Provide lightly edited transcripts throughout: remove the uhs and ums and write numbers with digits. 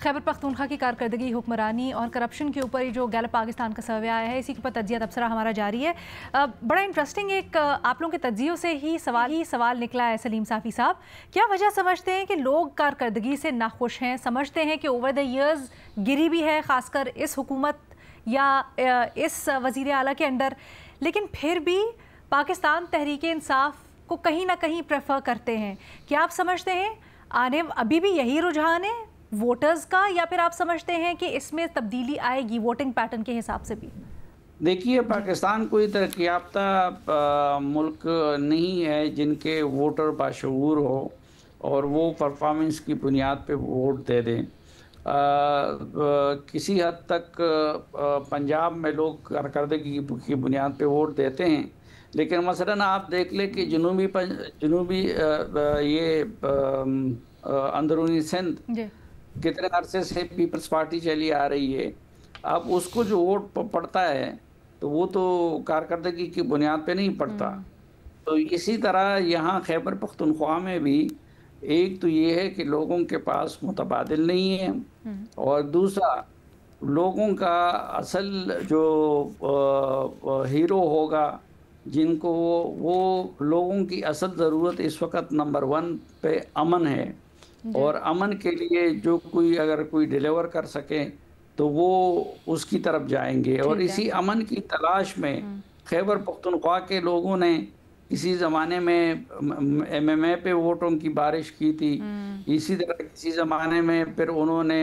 खैबर पख्तूनख्वा की कारकर्दगी, हुक्मरानी और करप्शन के ऊपर जो गैलप पाकिस्तान का सर्वे आया है, इसी के ऊपर तज्जिया तबसरा हमारा जारी है। बड़ा इंटरेस्टिंग एक आप लोगों के तज्जियों से ही सवाल निकला है सलीम साफ़ी साहब। क्या वजह समझते हैं कि लोग कारकर्दगी से नाखुश हैं? समझते हैं कि ओवर द ईयर्स गिरी भी है, ख़ासकर इस हुकूमत या इस वज़ीर आला के अंडर, लेकिन फिर भी पाकिस्तान तहरीक इंसाफ को कहीं ना कहीं प्रेफर करते हैं? क्या आप समझते हैं अभी भी यही रुझान है वोटर्स का, या फिर आप समझते हैं कि इसमें तब्दीली आएगी वोटिंग पैटर्न के हिसाब से भी? देखिए, पाकिस्तान कोई तरक्की याफ्ता मुल्क नहीं है जिनके वोटर बाशऊर हो और वो परफॉर्मेंस की बुनियाद पे वोट दे दें। किसी हद तक पंजाब में लोग कारकर्दगी की बुनियाद पे वोट देते हैं, लेकिन मसलन आप देख लें कि जनूबी ये अंदरूनी सिंध कितने अरसे से पीपल्स पार्टी चली आ रही है। अब उसको जो वोट पड़ता है तो वो तो कारकर्दगी की बुनियाद पे नहीं पड़ता। तो इसी तरह यहाँ खैबर पख्तूनख्वा में भी एक तो ये है कि लोगों के पास मुतबादिल नहीं है, और दूसरा लोगों का असल जो हीरो होगा, जिनको वो लोगों की असल ज़रूरत इस वक्त नंबर 1 पे अमन है, और अमन के लिए जो कोई अगर कोई डिलीवर कर सके तो वो उसकी तरफ जाएंगे। और इसी अमन की तलाश में खैबर पख्तूनख्वा के लोगों ने किसी ज़माने में MMA पे वोटों की बारिश की थी, इसी तरह किसी ज़माने में फिर उन्होंने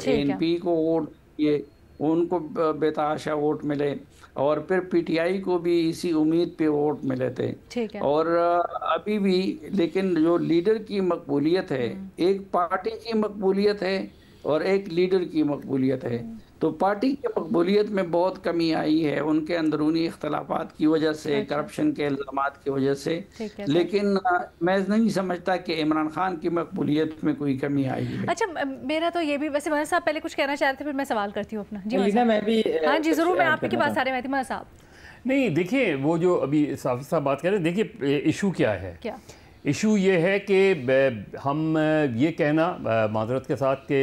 ANP को वोट किए, उनको बेतहाशा वोट मिले, और फिर PTI को भी इसी उम्मीद पे वोट मिले थे। और अभी भी, लेकिन जो लीडर की मकबूलियत है, एक पार्टी की मकबूलियत है और एक लीडर की मकबूलियत है, तो पार्टी की मकबूलियत में बहुत कमी आई है उनके अंदरूनी इख्तलाफात की वजह से, करप्शन के इल्ज़ामात की वजह से। लेकिन मैं नहीं समझता कि इमरान खान की मकबूलियत में कोई कमी आई है। अच्छा, मेरा तो ये भी, वैसे महमद साहब पहले कुछ कहना चाह रहे थे, फिर मैं सवाल करती हूँ अपना। जी मैं भी, हाँ जी ज़रूर, मैं आपकी बात सारे महमद साहब। नहीं, देखिए वो जो अभी साफ़ी साहब बात कर रहे हैं, देखिए इशू क्या है। इशू ये है कि हम ये कहना माज़रत के साथ कि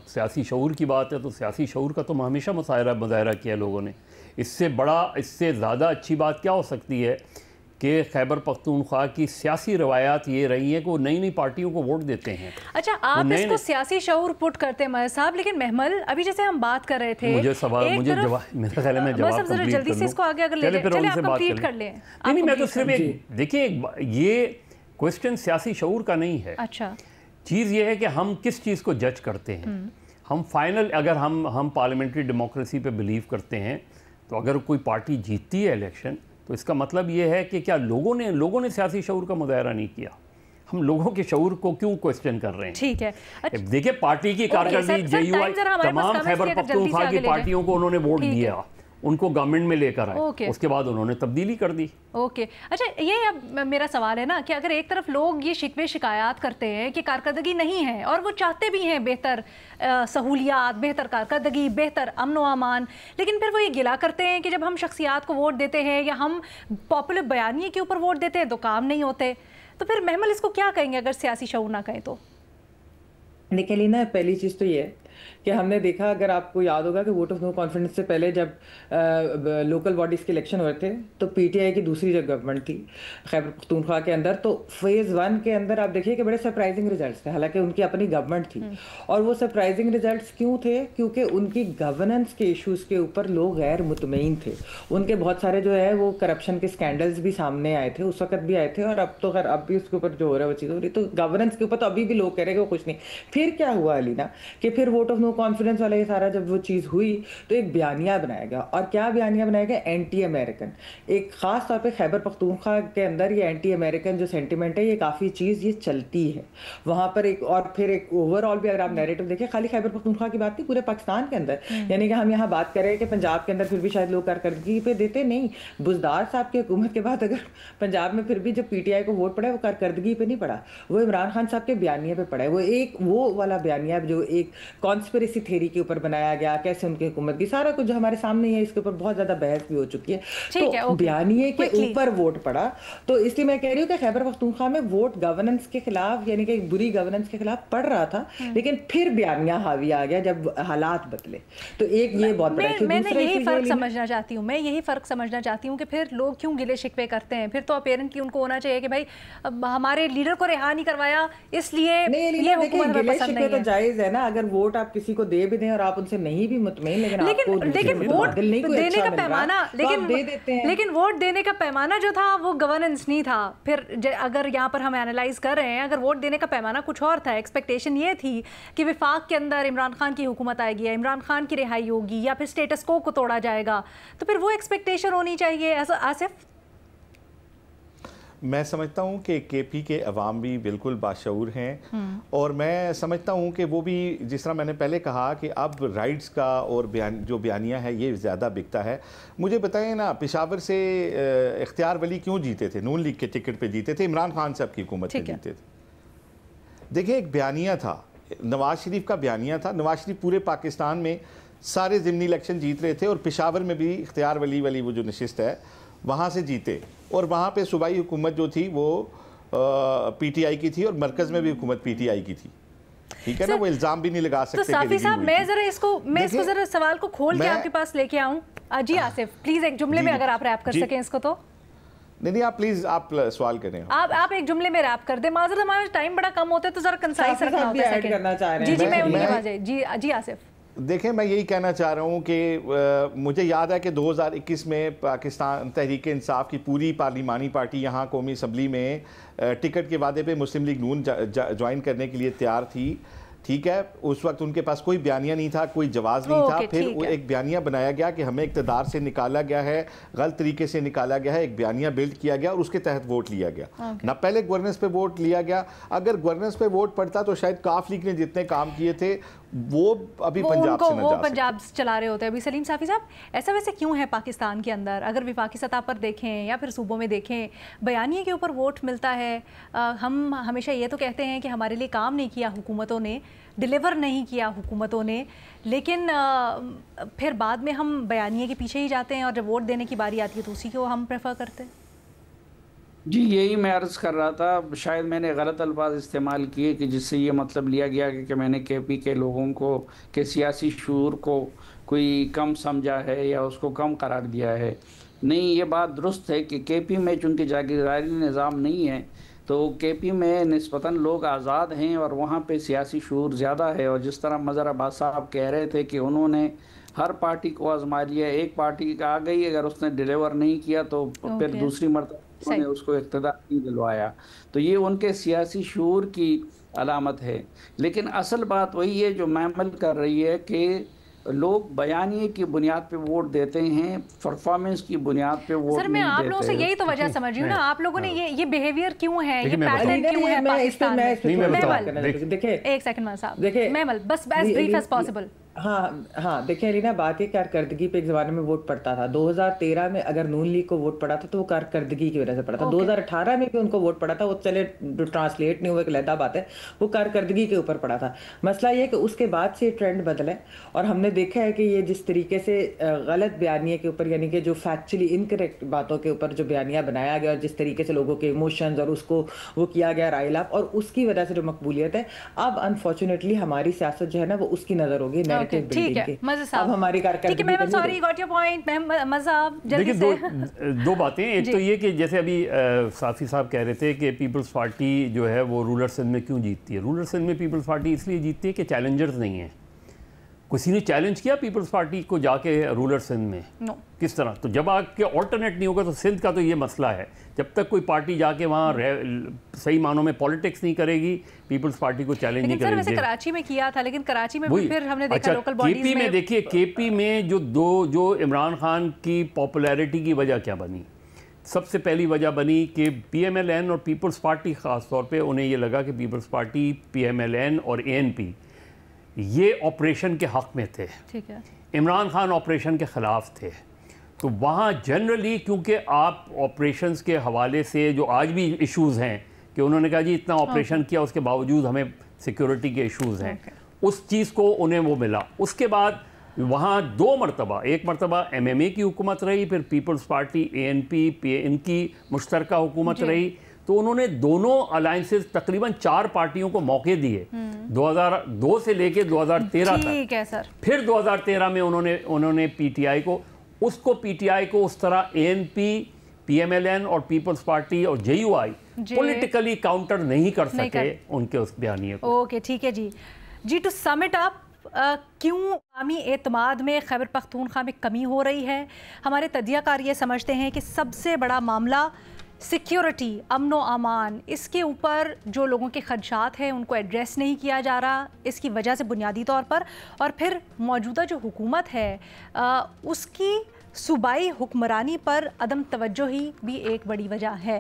सियासी शऊर की बात है, तो सियासी शऊर का तो हमेशा मुज़ाहरा किया लोगों ने। इससे ज़्यादा अच्छी बात क्या हो सकती है कि खैबर पख्तूनख्वा की सियासी रवायात ये रही है कि वो नई नई पार्टियों को वोट देते हैं। अच्छा, आप इसको सियासी शऊर पुट करते हैं महमद साहब, लेकिन महमल अभी जैसे हम बात कर रहे थे, मेरा ख्याल है मैं जवाब जल्दी से इसको आगे अगर ले चले, आप कंप्लीट कर लें। नहीं, मैं तो सिर्फ देखिए, ये क्वेश्चन सियासी शऊर का नहीं है। अच्छा, चीज़ ये है कि हम किस चीज़ को जज करते हैं। हम फाइनल, अगर हम पार्लियामेंट्री डेमोक्रेसी पे बिलीव करते हैं, तो अगर कोई पार्टी जीतती है इलेक्शन, तो इसका मतलब ये है कि क्या लोगों ने सियासी शऊर का मुज़ाहरा नहीं किया? हम लोगों के शऊर को क्यों क्वेश्चन कर रहे हैं? ठीक है, देखिए पार्टी की कारकर्दगी, JUI तमाम खैबर पख्तूनख्वा की पार्टियों को उन्होंने वोट दिया, उनको गवर्नमेंट में लेकर आए, उसके बाद उन्होंने तब्दीली कर दी। अच्छा, ये अब मेरा सवाल है ना कि अगर एक तरफ लोग ये शिकवे शिकायत करते हैं कि कारकर्दगी नहीं है, और वो चाहते भी हैं बेहतर सहूलियात, बेहतर कारकर्दगी, बेहतर अमन व अमान, लेकिन फिर वो ये गिला करते हैं कि जब हम शख्सियात को वोट देते हैं या हम पॉपुलर बयानिए के ऊपर वोट देते हैं तो काम नहीं होते। तो फिर महमल इसको क्या कहेंगे अगर सियासी शऊर ना कहें तो? निकली ना, पहली चीज़ तो ये है कि हमने देखा, अगर आपको याद होगा कि वोट ऑफ नो कॉन्फिडेंस से पहले जब लोकल बॉडीज़ के इलेक्शन हुए थे, तो PTI की दूसरी जो गवर्नमेंट थी खैबर पख्तूनख्वा के अंदर, तो फेज़ 1 के अंदर आप देखिए कि बड़े सरप्राइजिंग रिजल्ट्स थे। हालांकि उनकी अपनी गवर्नमेंट थी, और वो सरप्राइजिंग रिजल्ट्स क्यों थे? क्योंकि उनकी गवर्नेंस के इशूज़ के ऊपर लोग गैर मुतमईन थे। उनके बहुत सारे जो है वो करप्शन के स्कैंडल्स भी सामने आए थे, उस वक्त भी आए थे, और अब तो खैर अब भी उसके ऊपर जो हो रहा है वो चीज़ हो रही। तो गवर्नेंस के ऊपर तो अभी भी लोग कह रहे हैं कि वो कुछ नहीं। फिर क्या हुआ अलीना, कि फिर वोट ऑफ नो कॉन्फिडेंस वाला ये सारा जब वो चीज़ हुई, तो एक बयानिया बनाया गया। और क्या बयानिया बनाया गया? Anti American. एक ख़ास तौर पे खैबर पख्तूनख्वा के अंदर ये एंटी अमेरिकन जो सेंटिमेंट है, ये काफ़ी चीज़ ये चलती है वहाँ पर। एक और फिर एक ओवरऑल भी अगर आप नैरेटिव देखें, खाली खैबर पख्तूनख्वा की बात नहीं, पूरे पाकिस्तान के अंदर, यानी कि हम यहाँ बात करें कि पंजाब के अंदर फिर भी शायद लोग कारकर्दगी पे देते नहीं। बुज़दार साहब की हुकूमत के बाद अगर पंजाब में फिर भी जो PTI को वोट पड़ा है, वो कारकर्दगी पे नहीं पड़ा, वो इमरान खान साहब के बयानिया पे पड़ा है। वो वाला बयानिया जो एक कॉन्स्पिरेसी थ्योरी के ऊपर बनाया गया, कैसे उनकी हुकूमत की, सारा कुछ जो हमारे सामने ही है, इसके ऊपर बहुत ज्यादा बहस भी हो चुकी है। तो बयानिए के ऊपर वोट पड़ा, तो इसलिए मैं कह रही हूँ कि खैबर पख्तूनख्वा में वोट गवर्नेंस के खिलाफ, यानी कि बुरी गवर्नेंस के खिलाफ पड़ रहा था, लेकिन फिर बयानिया हावी आ गया जब हालात बदले। तो एक ये बहुत बड़ा इशू। मैं यही फर्क समझना चाहती हूँ, मैं यही फर्क समझना चाहती हूँ कि फिर लोग क्यों गिले शिकवे करते हैं। फिर तो अपेरेंटली उनको होना चाहिए कि भाई हमारे लीडर को रिहा नहीं करवाया, इसलिए ये हुकूमत हमें पसंद नहीं है। तो जायज है ना, अगर वोट आप किसी को दे भी दें और आप उनसे नहीं भी मुतमईन, लेकिन वोट देने का पैमाना, लेकिन वोट देने का पैमाना जो था वो गवर्नेंस नहीं था। फिर अगर यहाँ पर हम एनालाइज कर रहे हैं, अगर वोट देने का पैमाना कुछ और था, एक्सपेक्टेशन ये थी कि विफाक के अंदर इमरान खान की हुकूमत आएगी या इमरान खान की रिहाई होगी या फिर स्टेटस को तोड़ा जाएगा, तो फिर वो एक्सपेक्टेशन होनी चाहिए। आसिफ, मैं समझता हूँ कि केपी के अवाम भी बिल्कुल बाशऊर हैं, और मैं समझता हूँ कि वो भी, जिस तरह मैंने पहले कहा कि अब राइट्स का और जो बयानिया है ये ज़्यादा बिकता है। मुझे बताएं ना, पेशावर से इख्तियार वली क्यों जीते थे? नून लीग के टिकट पे जीते थे, इमरान खान साहब की हुकूमत में जीते थे। देखिए, एक बयानिया था, नवाज शरीफ का बयानिया था। नवाज शरीफ पूरे पाकिस्तान में सारे ज़िमनी इलेक्शन जीत रहे थे, और पेशावर में भी इख्तियार वली वाली वो जो नशिस्त है वहाँ से जीते, और वहाँ पे सूबाई हुकूमत जो थी वो पीटीआई की थी, और मरकज़ में भी हुकूमत पीटीआई की थी। ठीक है ना, वो इल्ज़ाम भी नहीं लगा सकते। तो साफी साहब, मैं इसको जरा सवाल को खोल के आपके पास लेके आऊँ। जी आसिफ, प्लीज एक जुमले में अगर आप रैप कर सकें इसको तो। नहीं, आप प्लीज आप सवाल करें। आप एक जुमले में रैप कर दें। माजरत, हमारा टाइम बड़ा कम होता है तो जरा कंसाइज रखना होता है। जी मैं उम्मीद आ जाए। जी आसिफ, देखें, मैं यही कहना चाह रहा हूँ कि मुझे याद है कि 2021 में पाकिस्तान तहरीक इंसाफ की पूरी पार्लिमानी पार्टी यहाँ कौमी असम्बली में टिकट के वादे पे मुस्लिम लीग नून ज्वाइन करने के लिए तैयार थी। ठीक है, उस वक्त उनके पास कोई बयानिया नहीं था, कोई जवाब नहीं था। फिर एक बयानिया बनाया गया कि हमें इक़्तिदार से निकाला गया है, गलत तरीके से निकाला गया है, एक बयानिया बिल्ड किया गया और उसके तहत वोट लिया गया। ना पहले गवर्नेंस पे वोट लिया गया। अगर गवर्नेंस पे वोट पड़ता तो शायद काफ लीग ने जितने काम किए थे वो अभी पंजाब से वो पंजाब चला रहे होते हैं अभी। सलीम साफी साहब, ऐसा वैसे क्यों है पाकिस्तान के अंदर, अगर विफाकी सतह पर देखें या फिर सूबों में देखें, बयानिए के ऊपर वोट मिलता है? हम हमेशा ये तो कहते हैं कि हमारे लिए काम नहीं किया हुकूमतों ने, डिलीवर नहीं किया हुकूमतों ने, लेकिन फिर बाद में हम बयानिए के पीछे ही जाते हैं और जब वोट देने की बारी आती है तो उसी को हम प्रेफर करते हैं। जी, यही मैं अर्ज़ कर रहा था। शायद मैंने गलत अल्फाज इस्तेमाल किए कि जिससे ये मतलब लिया गया कि मैंने केपी के लोगों को के सियासी शूर को कोई कम समझा है या उसको कम करार दिया है। नहीं, ये बात दुरुस्त है कि केपी में चूँकि जागीरदारी निज़ाम नहीं है तो केपी में निस्बतन लोग आज़ाद हैं और वहाँ पे सियासी शूर ज़्यादा है। और जिस तरह मज़हर अब्बास साहब कह रहे थे कि उन्होंने हर पार्टी को आजमा लिया, एक पार्टी आ गई, अगर उसने डिलीवर नहीं किया तो फिर दूसरी मरतबा उन्होंने उसको इक़्तिदार नहीं दिलवाया, तो ये उनके सियासी शूर की अलामत है। लेकिन असल बात वही है जो मैमल कर रही है कि लोग बयानिए की बुनियाद पे वोट देते हैं, परफॉर्मेंस की बुनियाद पे वोट नहीं देते। सर, मैं आप लोगों से यही तो वजह समझ रही हूँ ना, आप लोगों ने ये बिहेवियर क्यों है, ये पैटर्न क्यों है पाकिस्तान में? देखिए, एक सेकंड साहब, देखिए मैमल, बस एज ब्रीफ एज पॉसिबल। हाँ देखिए अलीना, बात है कारकर्दगी पे एक ज़माने में वोट पड़ता था। 2013 में अगर नून लीग को वोट पड़ा था तो वो कारकर्दगी की वजह से पड़ा था। 2018 में भी उनको वोट पड़ा था, वो चले ट्रांसलेट नहीं हुआ, एक अलग बात है, वो कारकर्दगी के ऊपर पड़ा था। मसला ये कि उसके बाद से ट्रेंड बदला है और हमने देखा है कि ये जिस तरीके से गलत बयानिया के ऊपर, यानी कि जो फैक्चुअली इनकरेक्ट बातों के ऊपर जो बयानिया बनाया गया और जिस तरीके से लोगों के इमोशंस और उसको वो किया गया राइलाप, और उसकी वजह से जो मकबूलियत है, अब अनफॉर्चुनेटली हमारी सियासत जो है ना वो उसकी नज़र होगी। ठीक है, मज़ा साहब, अब हमारी कारकर्दगी, मैं सॉरी गॉट योर पॉइंट। मज़ा जल्दी से दो बातें। एक तो ये कि जैसे अभी साफी साहब कह रहे थे कि पीपल्स पार्टी जो है वो रूरल सिंध में क्यों जीतती है। रूरल सिंध में पीपल्स पार्टी इसलिए जीतती है कि चैलेंजर्स नहीं है। किसी ने चैलेंज किया पीपल्स पार्टी को जाके रूरल सिंध में? नो। किस तरह? तो जब आपके ऑल्टरनेट नहीं होगा तो सिंध का तो ये मसला है, जब तक कोई पार्टी जाके वहाँ सही मानों में पॉलिटिक्स नहीं करेगी, पीपल्स पार्टी को चैलेंज नहीं करेगी। वैसे कराची में किया था, लेकिन कराची में भी फिर हमने देखा लोकल बॉडीज में। केपी में देखिए, केपी में जो इमरान खान की पॉपुलैरिटी की वजह क्या बनी? सबसे पहली वजह बनी कि PMLN और पीपल्स पार्टी ख़ास तौर पे उन्हें ये लगा कि पीपल्स पार्टी, PMLN और ANP ये ऑपरेशन के हक़ में थे। ठीक है। इमरान खान ऑपरेशन के ख़िलाफ़ थे। तो वहाँ जनरली, क्योंकि आप ऑपरेशंस के हवाले से जो आज भी इश्यूज़ हैं कि उन्होंने कहा जी इतना ऑपरेशन किया, उसके बावजूद हमें सिक्योरिटी के इश्यूज़ हैं, उस चीज़ को उन्हें वो मिला। उसके बाद वहाँ 2 मरतबा, एक मरतबा MMA की हुकूमत रही, फिर पीपल्स पार्टी ANP इनकी मुश्तरका हुकूमत रही, तो उन्होंने दोनों अलायंसेस तकरीबन 4 पार्टियों को मौके दिए 2002 से लेके 2013 तक। ठीक है सर। फिर 2013 में उन्होंने PTI को उस तरह ANP, PMLN और पीपल्स पार्टी और JUI पॉलिटिकली काउंटर नहीं कर सके उनके उस बयानिए को। ओके, ठीक है जी। टू सम इट अप, क्यों अवामी एतमाद में खैबर पख्तूनख्वा में कमी हो रही है? हमारे तज्जियाकार ये समझते हैं कि सबसे बड़ा मामला सिक्योरिटी, अमन व अमान, इसके ऊपर जो लोगों के खदशात हैं उनको एड्रेस नहीं किया जा रहा, इसकी वजह से बुनियादी तौर पर। और फिर मौजूदा जो हुकूमत है उसकी सूबाई हुक्मरानी पर अदम तवज्जो ही भी एक बड़ी वजह है।